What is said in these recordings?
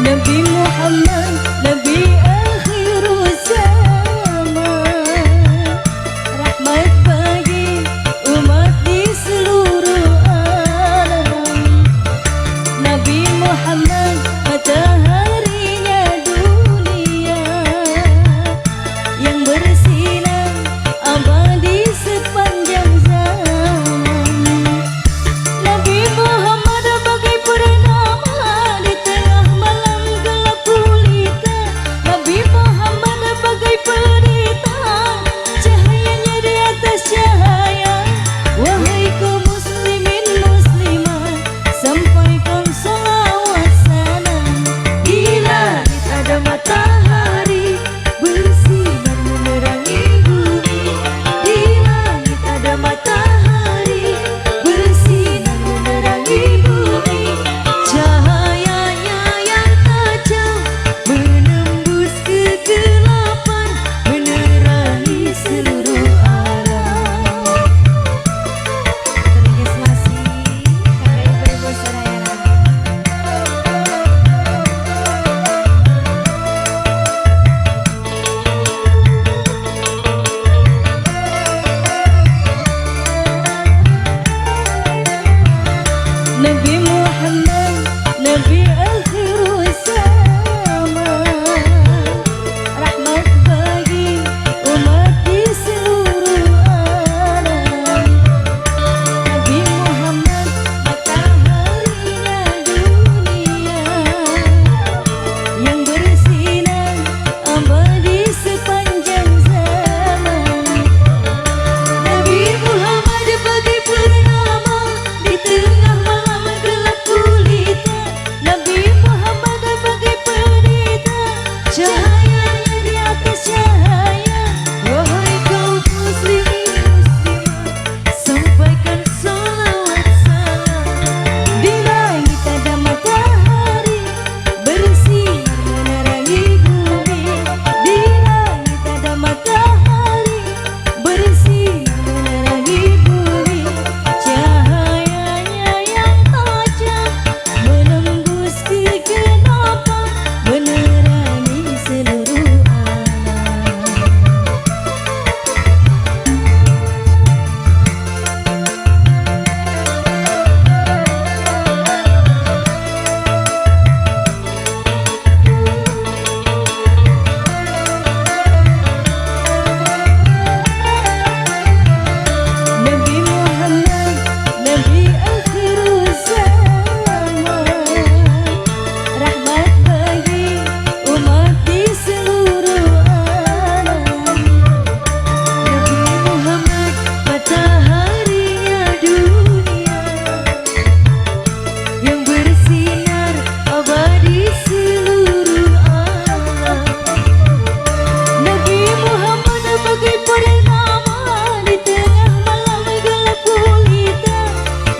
Nabi Muhammad, Nabi akhir zaman, rahmat bagi umat di seluruh alam. Nabi Muhammad, mataharinya dunia yang bersinar abadi sepanjang zaman. Nabi Muhammad bagai purnama di tengah malam gelap gulita. Nabi Muhammad bagai pelita, cahayanya di atas cahaya. Wahai kaum muslimin muslimat, sampaikan salawat salam. Di langit ada matahari bersinar menerangi bumi. Di langit ada matahari bersinar menerangi bumi. Cahayanya yang tajam menembus kegelapan, menerangi seluruh alam. Terima kasih kakak ibu saudara. Nabi Muhammad, Nabi akhir zaman, rahmat bagi umat di seluruh alam. Nabi Muhammad, mataharinya dunia yang bersinar abadi sepanjang zaman. Nabi Muhammad bagai purnama di tengah malam gelap gulita. Nabi Muhammad bagai pelita, cahayanya di atas cahaya. Wahai kaum muslimin muslimat, sampaikan salawat salam. Di langit ada matahari bersinar menerangi bumi. Di langit ada matahari bersinar menerangi bumi. Cahayanya yang tajam menembus kegelapan, menerangi seluruh alam. Nabi Muhammad, Nabi akhir zaman, rahmat bagi umat di seluruh alam. Nabi Muhammad, mataharinya dunia yang bersinar abadi seluruh alam. Nabi Muhammad bagai purnama di tengah malam gelap gulita.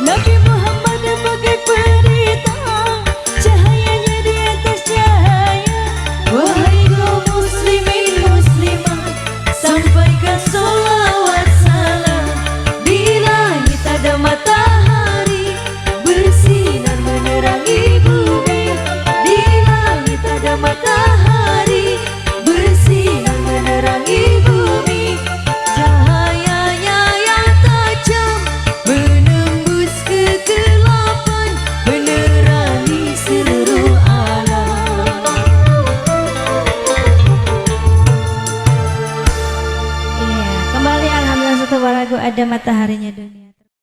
Nabi Muhammad bagai pelita, cahayanya di atas cahaya. Wahai kaum muslimin muslimat, sampaikan salawat salam. Di langit ada matahari bersinar menerangi bumi. Di langit ada matahari bersinar menerangi bumi. Cahayanya yang tajam menembus kegelapan, menerangi seluruh alam. Iya, kembali alhamdulillah satu lagu ada mataharinya.